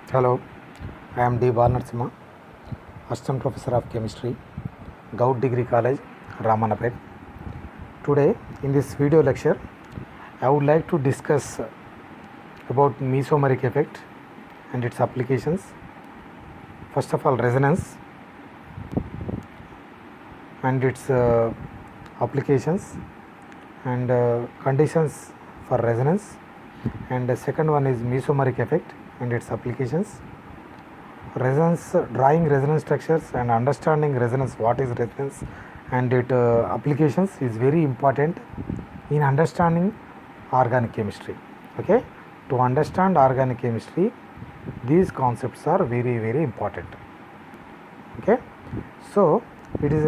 Hello, I am D. Balnarasimha, Assistant Professor of Chemistry, Gout Degree College, Ramanapet. Today, in this video lecture, I would like to discuss about mesomeric effect and its applications. First of all, resonance and its applications and conditions for resonance. And the second one is mesomeric effect and its applications. Resonance, drawing resonance structures and understanding resonance, what is resonance and its applications is very important in understanding organic chemistry. Okay, to understand organic chemistry, these concepts are very important. Okay, so it is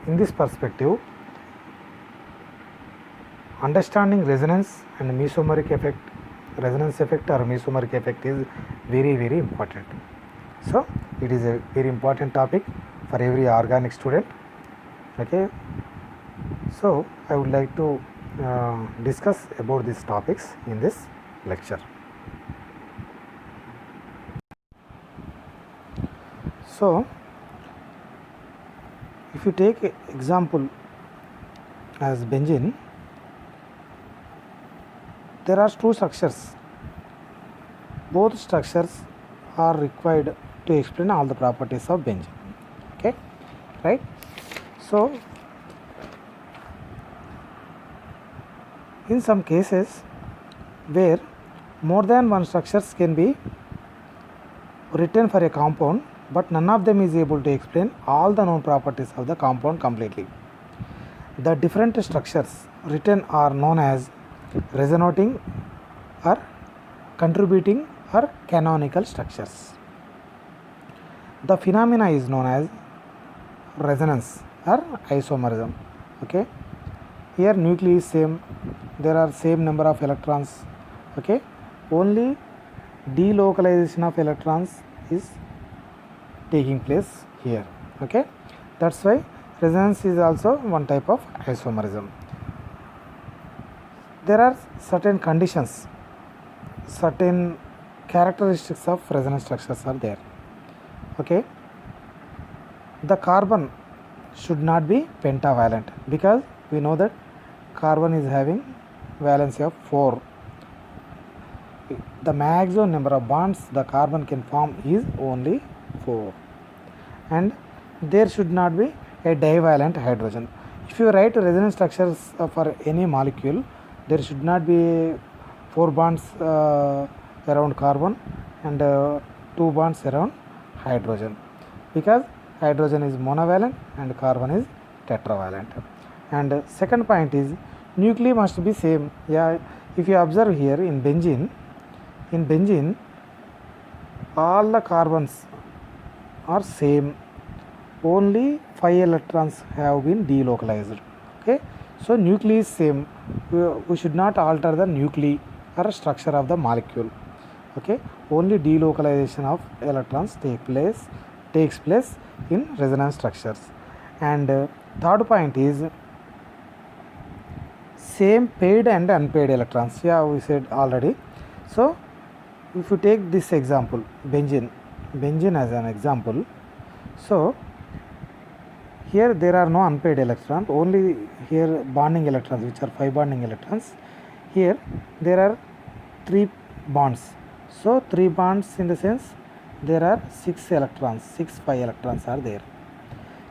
in this perspective, understanding resonance and mesomeric effect, resonance effect or mesomeric effect is very important. So it is a very important topic for every organic student. Okay, so I would like to discuss about these topics in this lecture. So if you take example as benzene, there are two structures. Both structures are required to explain all the properties of benzene. Okay, right? So in some cases where more than one structures can be written for a compound, but none of them is able to explain all the known properties of the compound completely. The different structures written are known as resonating or contributing or canonical structures. The phenomena is known as resonance or isomerism. Okay, here nuclei is same, there are same number of electrons. Okay, only delocalization of electrons is taking place here. Okay, that's why resonance is also one type of isomerism. There are certain conditions, certain characteristics of resonance structures are there. Okay, the carbon should not be pentavalent because we know that carbon is having valency of 4. The maximum number of bonds the carbon can form is only 4, and there should not be a divalent hydrogen. If you write resonance structures for any molecule, there should not be 4 bonds around carbon and 2 bonds around hydrogen, because hydrogen is monovalent and carbon is tetravalent. And second point is nuclei must be same. Yeah, if you observe here in benzene, all the carbons are same, only 5 electrons have been delocalized. Okay, so nuclei is same, we should not alter the nuclei or structure of the molecule. Okay, only delocalization of electrons takes place in resonance structures. And third point is same paired and unpaired electrons. Yeah, we said already. So if you take this example, benzene as an example, so here there are no unpaired electrons, only here bonding electrons, which are 5 bonding electrons. Here there are 3 bonds, so 3 bonds in the sense there are 6 electrons, 5 electrons are there.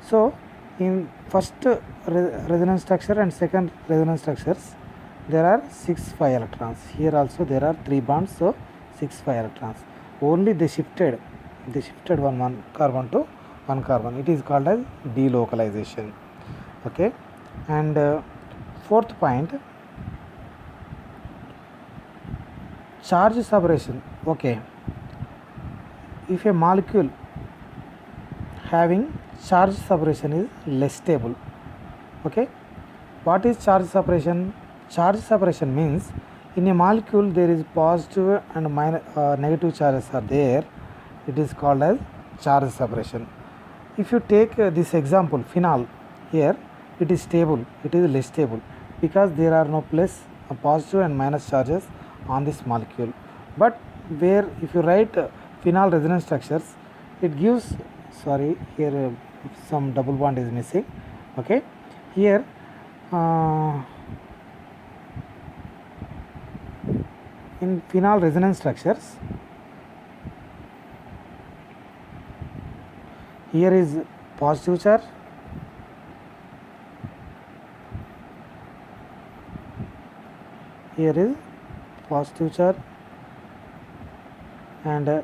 So in first resonance structure and second resonance structures there are 5 electrons. Here also there are 3 bonds, so 5 electrons. Only they shifted one carbon to one carbon. It is called as delocalization. Okay, and fourth point, charge separation. Okay, if a molecule having charge separation is less stable. Okay, what is charge separation? Charge separation means in a molecule there is positive and negative charges are there. It is called as charge separation. If you take this example, phenol, here it is stable, it is less stable because there are no positive and minus charges on this molecule. But where if you write phenol resonance structures, it gives, sorry, here some double bond is missing. Okay, here in phenol resonance structures, here is positive charge, here is positive charge, and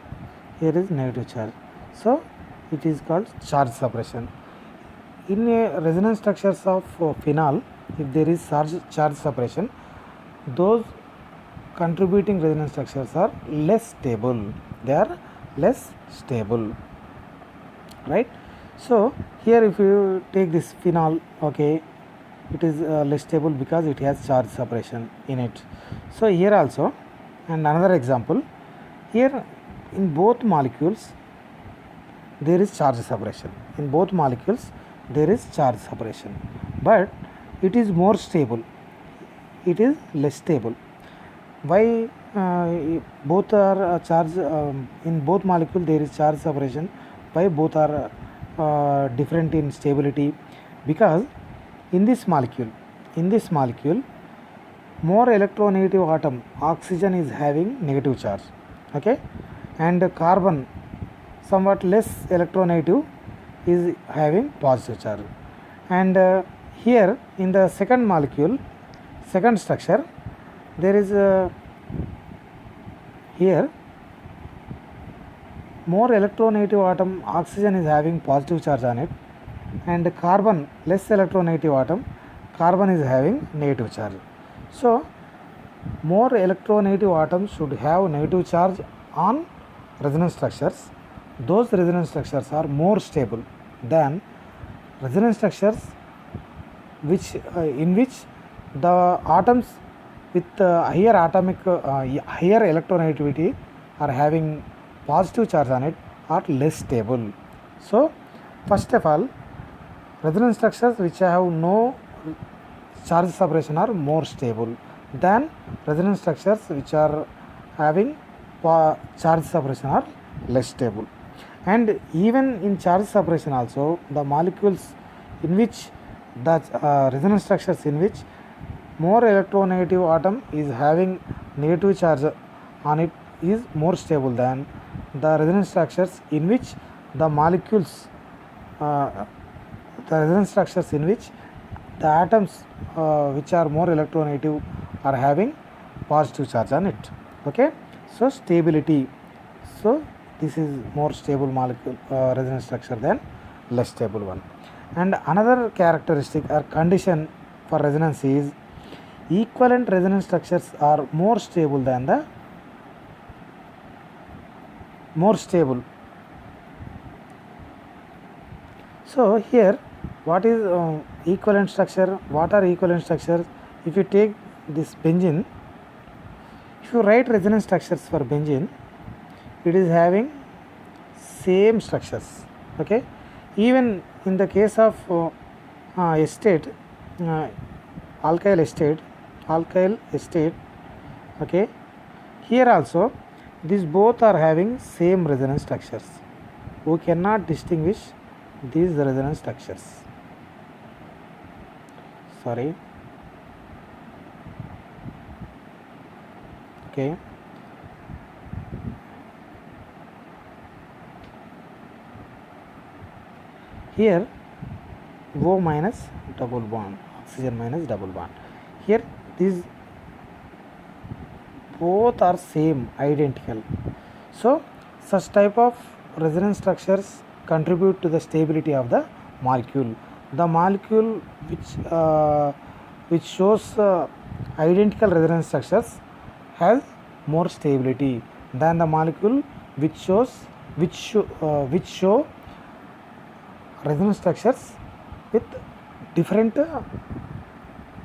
here is negative charge. So it is called charge separation. In a resonance structures of phenol, if there is charge separation, those contributing resonance structures are less stable. They are less stable, right? So here if you take this phenol, okay, it is less stable because it has charge separation in it. So here also, and another example, here in both molecules there is charge separation. In both molecules there is charge separation, but it is more stable, it is less stable. Why? Both are charge, in both molecules there is charge separation. Why both are different in stability? Because in this molecule more electronegative atom, oxygen, is having negative charge, okay, and carbon, somewhat less electronegative, is having positive charge. And here in the second molecule, second structure, there is here more electronegative atom, oxygen, is having positive charge on it, and carbon, less electronegative atom, carbon, is having negative charge. So more electronegative atoms should have negative charge on resonance structures. Those resonance structures are more stable than resonance structures which in which the atoms with higher atomic higher electronegativity are having positive charge on it are less stable. So first of all, resonance structures which have no charge separation are more stable than resonance structures which are having charge separation are less stable. And even in charge separation also, the molecules in which the resonance structures in which more electronegative atom is having negative charge on it is more stable than the resonance structures in which the molecules the resonance structures in which the atoms which are more electronegative are having positive charge on it. Okay, so stability, so this is more stable molecule resonance structure than less stable one. And another characteristic or condition for resonance is equivalent resonance structures are more stable than the more stable. So here what is equivalent structure? What are equivalent structures? If you take this benzene, if you write resonance structures for benzene, it is having same structures. Okay, even in the case of estate, alkyl estate, okay, here also these both are having same resonance structures. We cannot distinguish these resonance structures. Sorry. Okay. Here O minus double bond, oxygen minus double bond. Here these both are same, identical. So such type of resonance structures contribute to the stability of the molecule. The molecule which shows identical resonance structures has more stability than the molecule which show resonance structures with different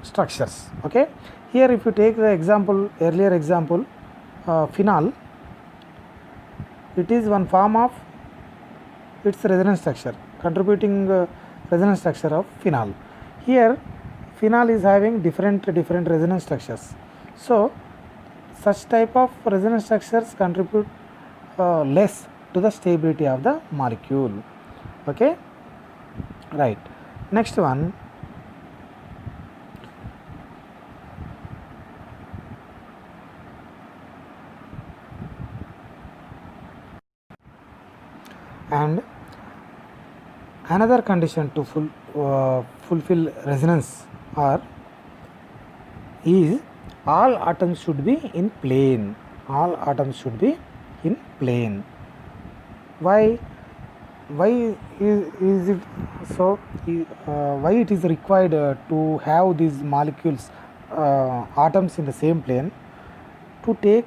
structures. Okay, here if you take the example, earlier example, phenol, it is one form of its resonance structure, contributing resonance structure of phenol. Here phenol is having different resonance structures. So such type of resonance structures contribute less to the stability of the molecule. Okay, right. Next one, and another condition to fulfill resonance or is all atoms should be in plane. All atoms should be in plane. Why is it so? Why it is required to have these molecules, atoms in the same plane to take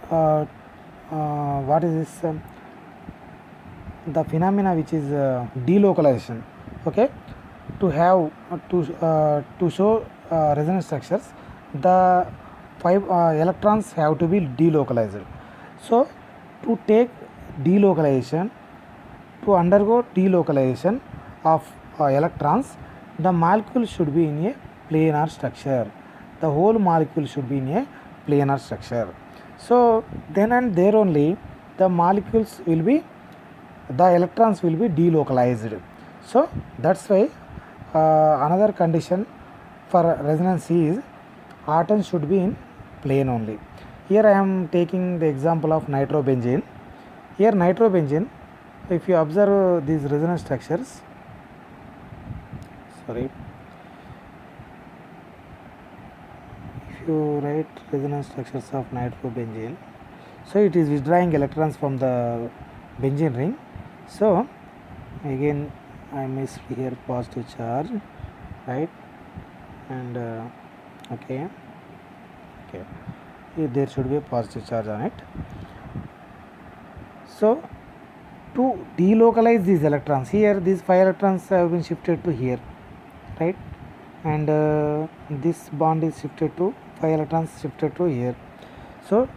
what is this? The phenomena which is delocalization. Okay, to have to show resonance structures, the 5 electrons have to be delocalized. So to take delocalization, to undergo delocalization of electrons, the molecule should be in a planar structure. The whole molecule should be in a planar structure. So then and there only the molecules will be, the electrons will be delocalized. So that's why another condition for resonance is atoms should be in plane only. Here I am taking the example of nitrobenzene. Here nitrobenzene, if you observe these resonance structures, if you write resonance structures of nitrobenzene, so it is withdrawing electrons from the benzene ring. So again I missed here positive charge, right? And okay, here there should be a positive charge on it. So to delocalize these electrons, here these 5 electrons have been shifted to here, right? And this bond is shifted to 5 electrons shifted to here. So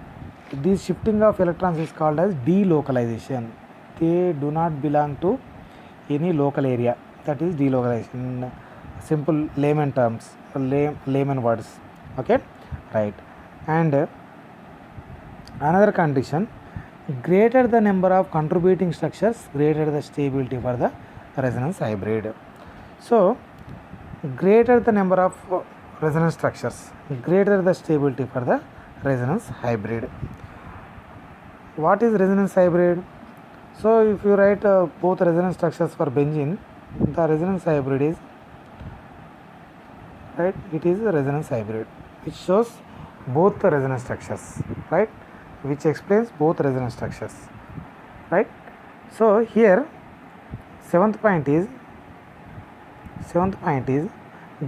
this shifting of electrons is called as delocalization. They do not belong to any local area, that is delocalization in simple layman terms, layman words. Okay, right. And another condition, greater the number of contributing structures, greater the stability for the resonance hybrid. So greater the number of resonance structures, greater the stability for the resonance hybrid. What is resonance hybrid? So if you write both resonance structures for benzene, the resonance hybrid is, right, it is a resonance hybrid which shows both the resonance structures, right, which explains both resonance structures, right. So here seventh point is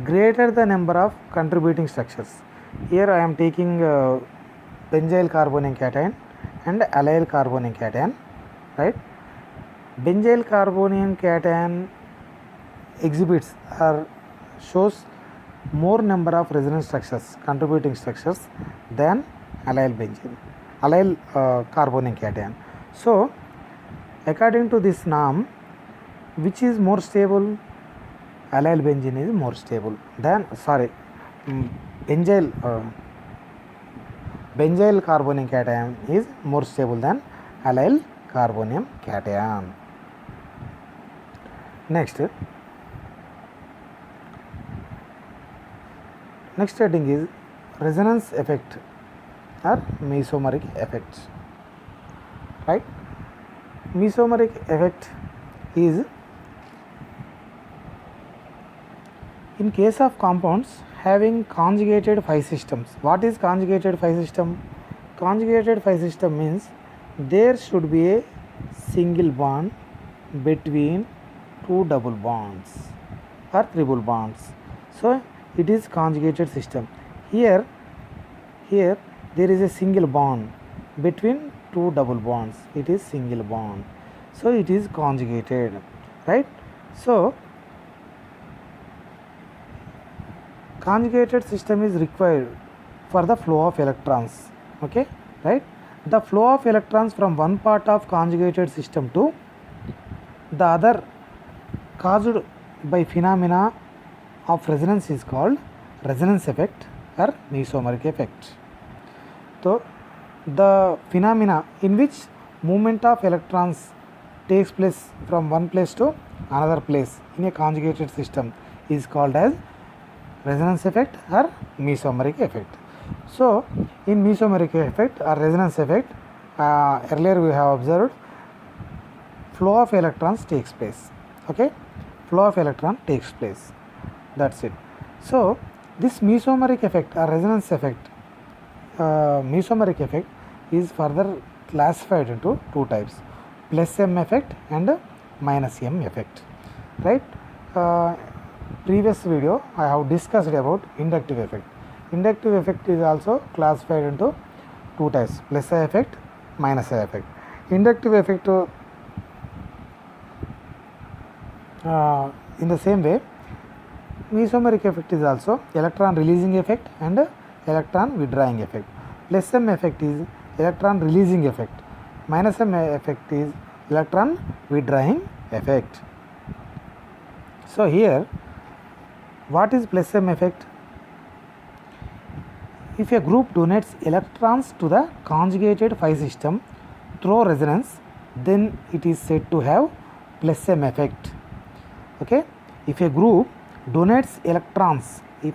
greater the number of contributing structures. Here I am taking benzyl carbonyl cation and allyl carbonyl cation, right. Benzyl carbonyl cation exhibits or shows more number of resonance structures, contributing structures, than allyl carbonyl cation. So according to this norm, which is more stable? Allyl benzene is more stable than, benzyl carbonyl cation is more stable than allyl carbonyl cation. Next heading is resonance effect or mesomeric effect, right. Mesomeric effect is in case of compounds having conjugated phi systems. What is conjugated phi system? Conjugated phi system means there should be a single bond between two double bonds or triple bonds. So it is conjugated system. Here there is a single bond between two double bonds. It is single bond. So it is conjugated, right. So conjugated system is required for the flow of electrons. Okay, right. The flow of electrons from one part of conjugated system to the other caused by phenomena of resonance is called resonance effect or mesomeric effect. So the phenomena in which movement of electrons takes place from one place to another place in a conjugated system is called as resonance effect or mesomeric effect. So, in mesomeric effect or resonance effect, earlier we have observed flow of electrons takes place. Okay, flow of electron takes place. That's it. So, this mesomeric effect or resonance effect, mesomeric effect is further classified into two types: plus M effect and minus M effect. Right? Previous video I have discussed about inductive effect. Inductive effect is also classified into two types: plus I effect, minus I effect. Inductive effect, in the same way, mesomeric effect is also electron releasing effect and electron withdrawing effect. Plus M effect is electron releasing effect. Minus M effect is electron withdrawing effect. So here, what is plus M effect? If a group donates electrons to the conjugated phi system through resonance, then it is said to have plus M effect. Okay, if a group donates electrons, to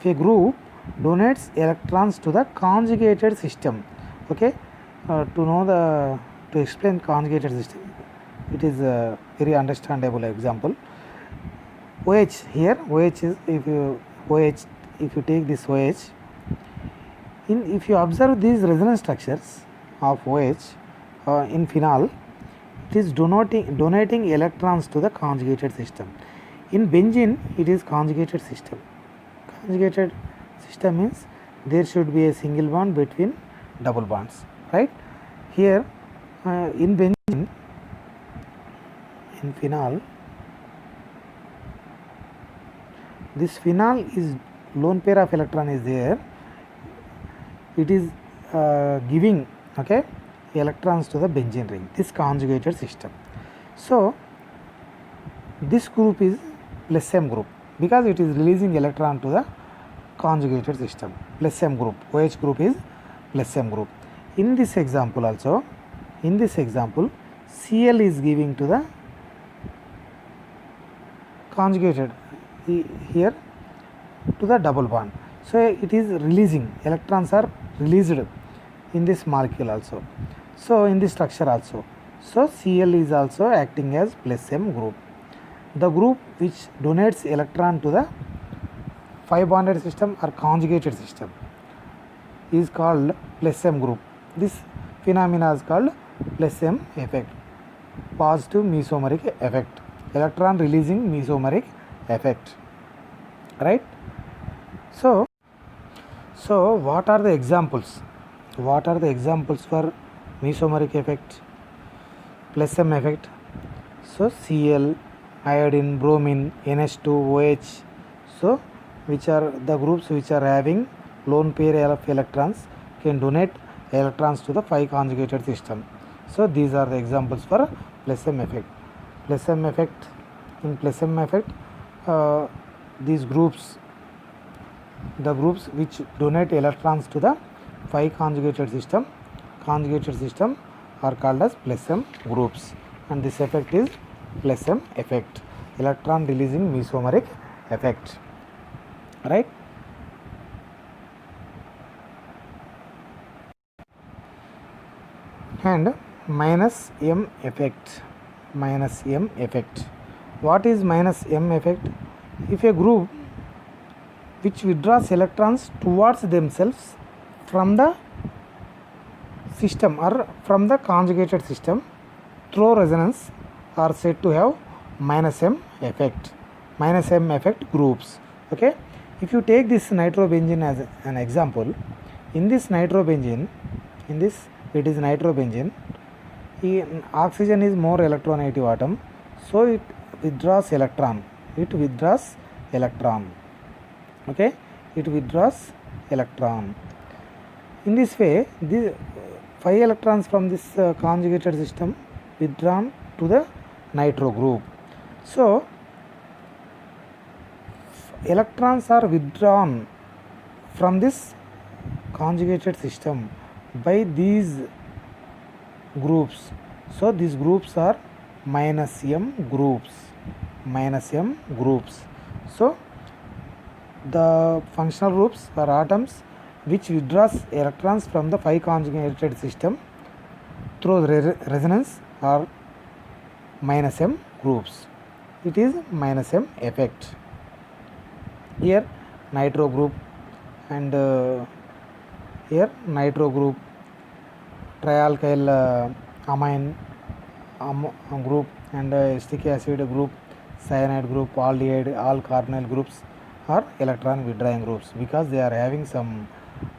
the conjugated system, okay, to explain conjugated system, it is a very understandable example. OH here, OH is if you take this OH, if you observe these resonance structures of OH in phenol, it is donating electrons to the conjugated system. In benzene, it is conjugated system. Conjugated system means there should be a single bond between double bonds, right? Here in benzene, in phenol, this phenol is lone pair of electron is there. It is giving, okay, electrons to the benzene ring, this conjugated system. So this group is plus M group because it is releasing electron to the conjugated system. Plus M group, OH group is plus M group. In this example also, Cl is giving to the conjugated here to the double bond. So it is releasing, electrons are released in this molecule also. So in this structure also. So Cl is also acting as plus M group. The group which donates electron to the phi bonded system or conjugated system is called plus M group. This phenomena is called plus M effect, positive mesomeric effect, electron releasing mesomeric effect, right? So what are the examples? What are the examples for mesomeric effect, plus M effect? So Cl, iodine, bromine, NH2, OH. So which are the groups which are having lone pair of electrons can donate electrons to the phi conjugated system. So these are the examples for plus M effect. Plus M effect, in plus M effect, these groups, the groups which donate electrons to the phi conjugated system are called as plus M groups, and this effect is plus M effect, electron releasing mesomeric effect, right? And minus M effect. What is minus M effect? If a group which withdraws electrons towards themselves from the system or from the conjugated system through resonance are said to have minus M effect. Minus M effect groups. Okay, if you take this nitrobenzene as an example, in this nitrobenzene, it is nitrobenzene, oxygen is more electronegative atom, so it withdraws electron. Okay, it withdraws electron. In this way, the 5 electrons from this conjugated system withdrawn to the nitro group. So electrons are withdrawn from this conjugated system by these groups So these groups are minus m groups, minus m groups. So the functional groups are atoms which withdraws electrons from the 5 conjugated system through resonance are minus m groups. It is minus m effect. Here nitro group and here nitro group, trialkyl amine group and acetic acid group, cyanide group, aldehyde, all carbonyl groups are electron withdrawing groups because they are having some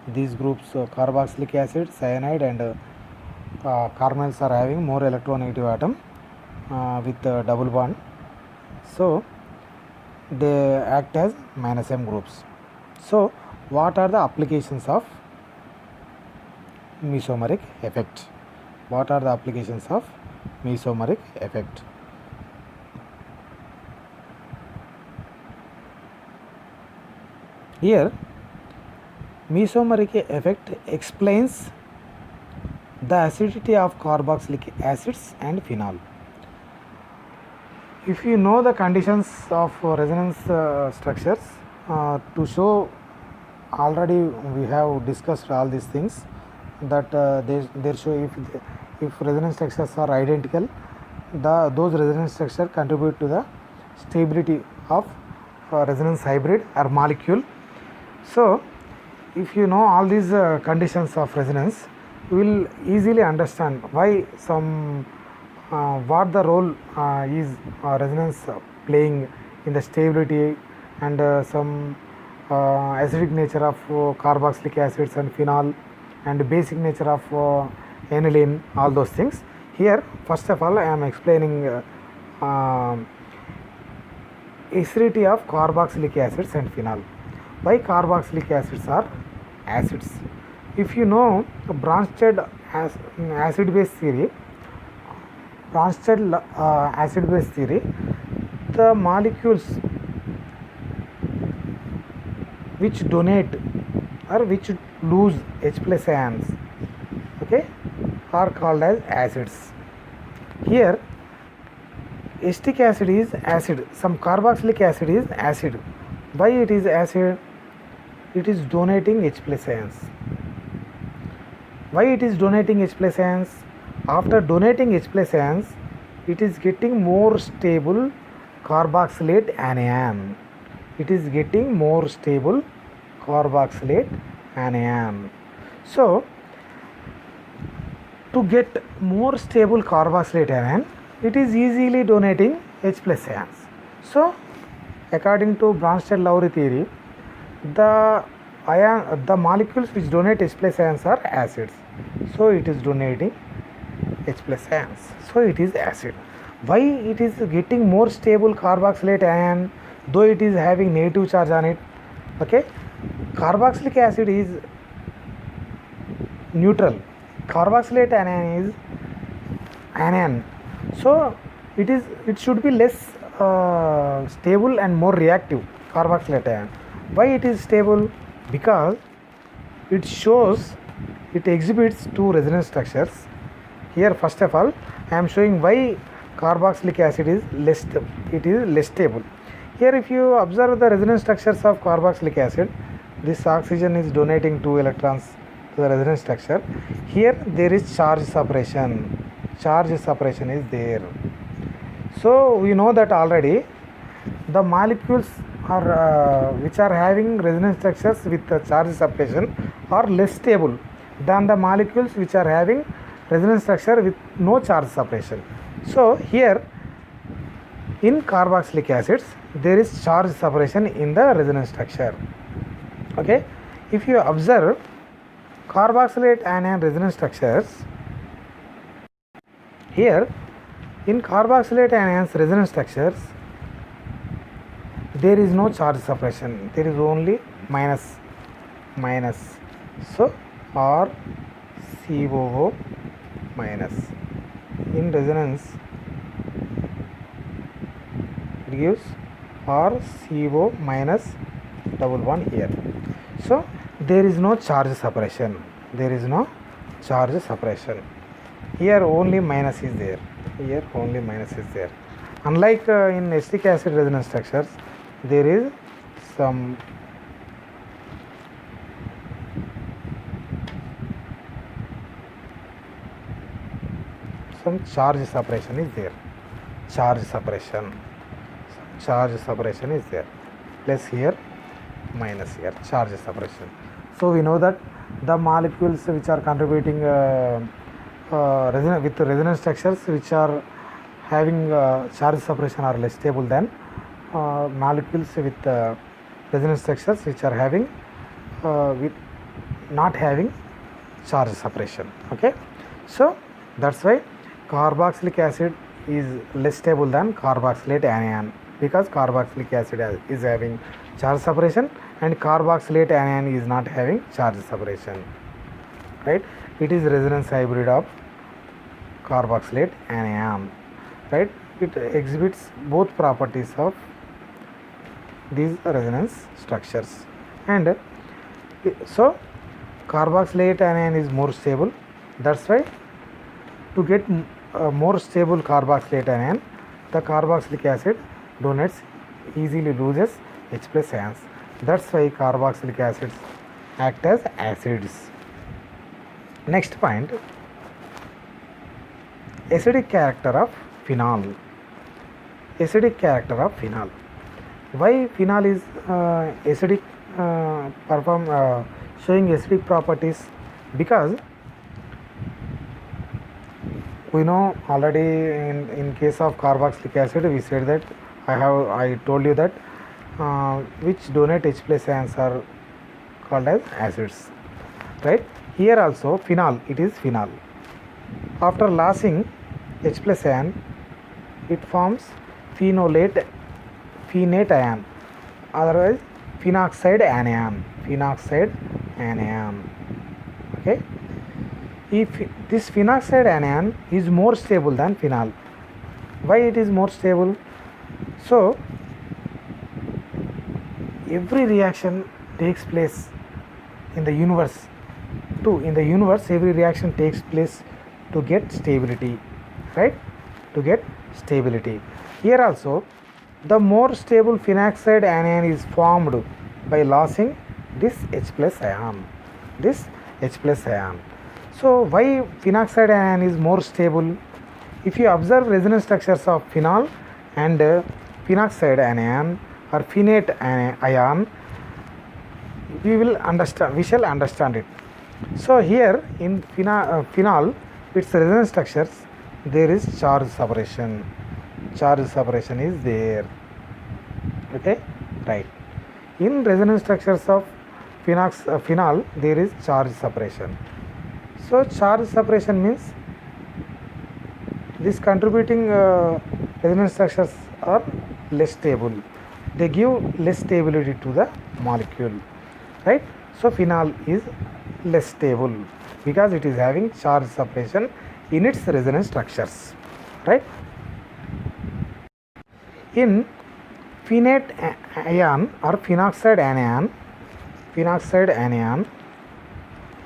these groups carboxylic acid, cyanide and carbonyls are having more electronegative atom with double bond, so they act as minus m groups. So what are the applications of mesomeric effect? What are the applications of mesomeric effect? Here mesomeric effect explains the acidity of carboxylic acids and phenol. If you know the conditions of resonance structures, to show, already we have discussed all these things, that they show if resonance structures are identical, those resonance structures contribute to the stability of resonance hybrid or molecule. So if you know all these conditions of resonance, you will easily understand why some what the role is resonance playing in the stability and some acidic nature of carboxylic acids and phenol and basic nature of aniline, all those things. Here first of all I am explaining acidity of carboxylic acids and phenol. Why carboxylic acids are acids? If you know Bronsted acid base theory, Bronsted acid base theory, the molecules which donate or which lose H plus ions, okay, are called as acids. Here acetic acid is acid, some carboxylic acid is acid. Why it is acid? It is donating H plus ions. Why it is donating H plus ions? After donating H plus ions, it is getting more stable carboxylate anion. It is getting more stable carboxylate anion. So to get more stable carboxylate anion, it is easily donating H plus ions. So according to Bronsted-Lowry theory, the molecules which donate H plus ions are acids. So it is donating H plus ions. So it is acid. Why it is getting more stable carboxylate ion, though it is having negative charge on it? Okay, carboxylic acid is neutral, carboxylate anion is anion. So it should be less stable and more reactive, carboxylate ion. Why it is stable? Because it shows, it exhibits two resonance structures. Here first of all I am showing why carboxylic acid is less stable. Here if you observe the resonance structures of carboxylic acid, this oxygen is donating 2 electrons to the resonance structure. Here there is charge separation. Charge separation is there. So we know that already the molecules are which are having resonance structures with charge separation are less stable than the molecules which are having resonance structure with no charge separation. So here in carboxylic acids there is charge separation in the resonance structure. Okay, if you observe carboxylate anion resonance structures, here in carboxylate anions resonance structures there is no charge separation, there is only minus. So RCOO minus. In resonance it gives RCO minus double bond here. So there is no charge separation. There is no charge separation. here only minus is there, here only minus is there. Unlike in acetic acid resonance structures, there is some charge separation is there, charge separation is there, plus here minus here, charge separation. So we know that the molecules which are contributing with resonance structures which are having charge separation are less stable than molecules with resonance structures which are having with not having charge separation. Okay, so that's why carboxylic acid is less stable than carboxylate anion, because carboxylic acid is having charge separation and carboxylate anion is not having charge separation, right? It is resonance hybrid of carboxylate anion, right? It exhibits both properties of these resonance structures, and so carboxylate anion is more stable. That's why to get more stable carboxylate anion, the carboxylic acid donates easily loses H plus ions. That's why carboxylic acids act as acids. Next point, acidic character of phenol. Acidic character of phenol. Why phenol is acidic, showing acidic properties? Because we know already in case of carboxylic acid we said that I told you that which donate H plus ions are called as acids, right? Here also phenol, it is phenol. After losing H plus ion, it forms phenate ion, otherwise phenoxide anion. Okay, if this phenoxide anion is more stable than phenol. Why it is more stable? So every reaction takes place in the universe. Every reaction takes place to get stability, right? To get stability. Here also the more stable phenoxide anion is formed by losing this H plus ion. So why phenoxide ion is more stable? If you observe resonance structures of phenol and phenoxide anion or phenate ion, we shall understand it. So here in phenol, its resonance structures, there is charge separation. Charge separation is there. Okay, right. In resonance structures of phenol, there is charge separation. So charge separation means these contributing resonance structures are less stable. They give less stability to the molecule, right? So phenol is less stable because it is having charge separation in its resonance structures, right? In phenate ion or phenoxide anion,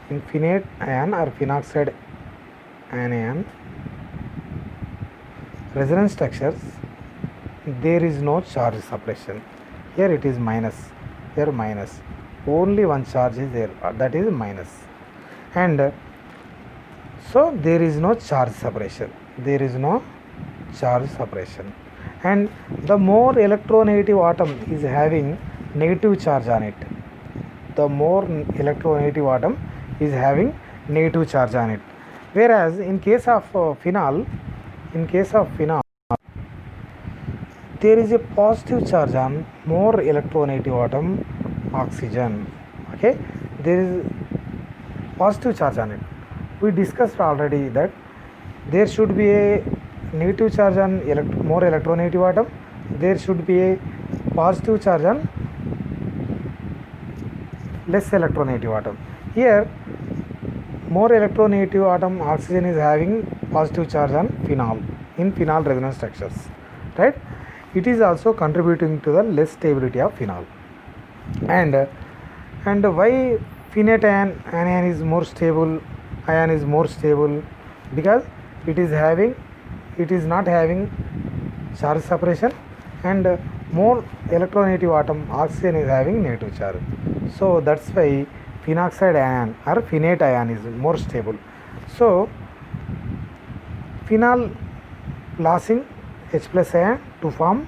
in phenate ion or phenoxide anion resonance structures, there is no charge separation. Here it is minus, here minus. Only one charge is there, that is minus. And so there is no charge separation. And the more electronegative atom is having negative charge on it. Whereas in case of phenol, there is a positive charge on more electronegative atom, oxygen. Okay, there is positive charge on it. We discussed already that there should be a negative charge on more electronegative atom, there should be a positive charge on less electronegative atom. Here more electronegative atom, oxygen, is having positive charge on phenol in phenol resonance structures, right? It is also contributing to the less stability of phenol. And why phenate ion is more stable, because it is not having charge separation, and more electronegative atom oxygen is having negative charge. So that's why phenoxide ion or phenate ion is more stable. So phenol lossing H plus ion to form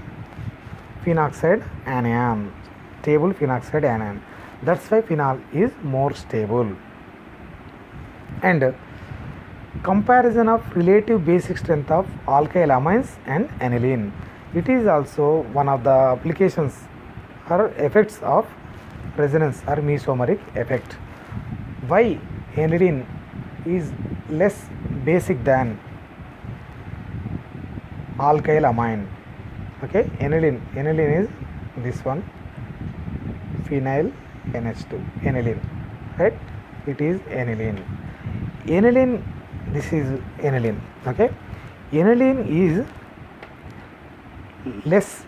phenoxide anion, stable phenoxide anion. That's why phenol is more stable. And comparison of relative basic strength of alkyl amines and aniline. It is also one of the applications or effects of resonance or mesomeric effect. Why aniline is less basic than alkyl amine? Okay, aniline is this one, phenyl NH2, aniline, right? It is aniline. Aniline, this is aniline. Okay, aniline is less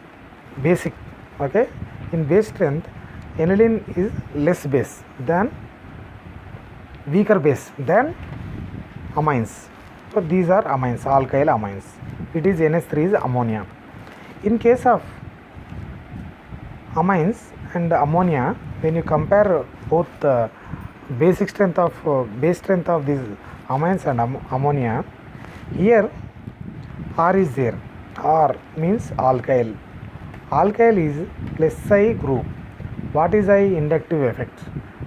basic. Okay, in base strength, aniline is less base than, weaker base than amines. So these are amines, alkyl amines. It is NH3 is ammonia. In case of amines and ammonia, when you compare both the basic strength of base strength of these amines and ammonia, here R is there. R means alkyl. Alkyl is plus I group. What is I inductive effect?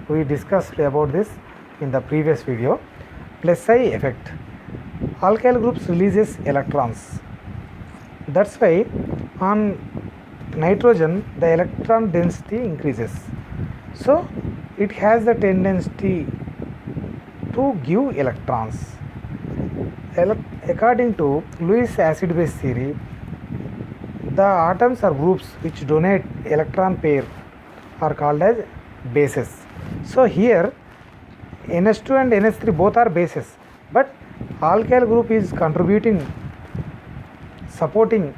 We discussed about this in the previous video. Plus I effect. Alkyl groups releases electrons. That's why on nitrogen the electron density increases. So it has the tendency to give electrons. According to Lewis acid base theory, the atoms or groups which donate electron pair are called as bases. So here NH2 and NH3 both are bases, but alkyl group is contributing, supporting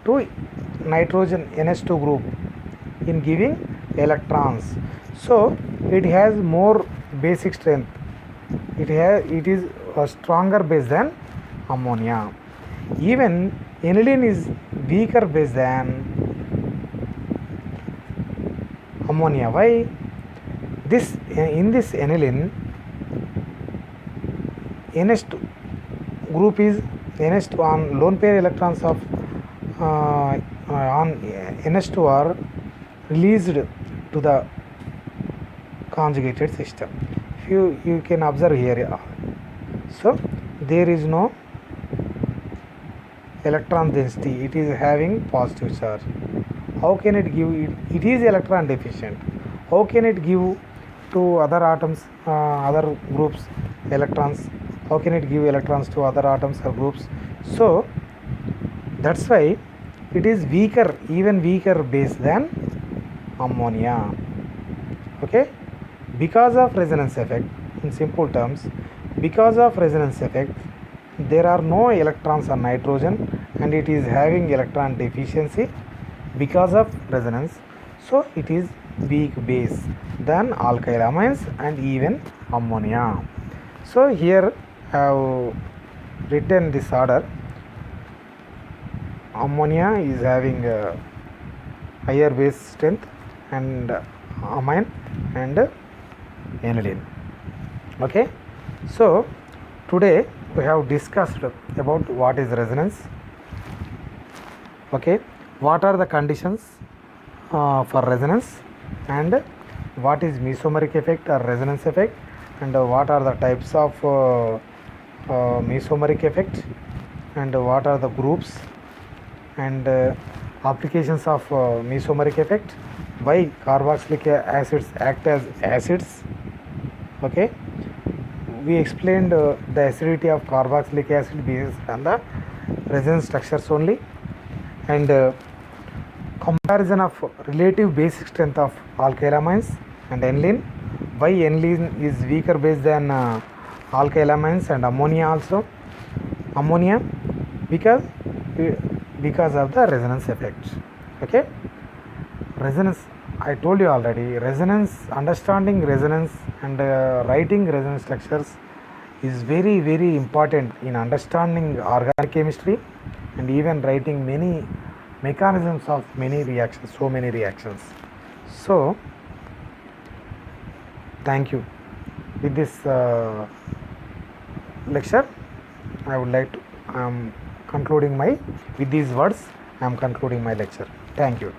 to nitrogen NH2 group in giving electrons. So it has more basic strength. It is a stronger base than ammonia. Even aniline is weaker base than ammonia. Why? In this aniline, NH2 group is NH2 on lone pair electrons of on NH2 are released to the conjugated system. You can observe here. So there is no electron density. It is having positive charge. How can it give it? It is electron deficient. How can it give to other atoms, other groups electrons? How can it give electrons to other atoms or groups? So that's why it is weaker, even weaker base than ammonia. Okay, because of resonance effect, in simple terms, because of resonance effect, there are no electrons on nitrogen and it is having electron deficiency because of resonance. So it is weak base than alkyl amines and even ammonia. So here I have written this order. Ammonia is having a higher base strength and amine and aniline. Okay, so today we have discussed about what is resonance. Okay, what are the conditions for resonance, and what is mesomeric effect or resonance effect, and what are the types of mesomeric effect, and what are the groups and applications of mesomeric effect, why carboxylic acids act as acids. Okay, we explained the acidity of carboxylic acid based on the resonance structures only, and comparison of relative basic strength of alkyl amines and aniline, why aniline is weaker base than alkyl amines and ammonia because of the resonance effect. Okay, resonance, I told you already, resonance, understanding resonance and writing resonance structures is very very important in understanding organic chemistry and even writing many mechanisms of many reactions, so many reactions. So thank you. With this lecture, I would like to concluding my, with these words I am concluding my lecture. Thank you.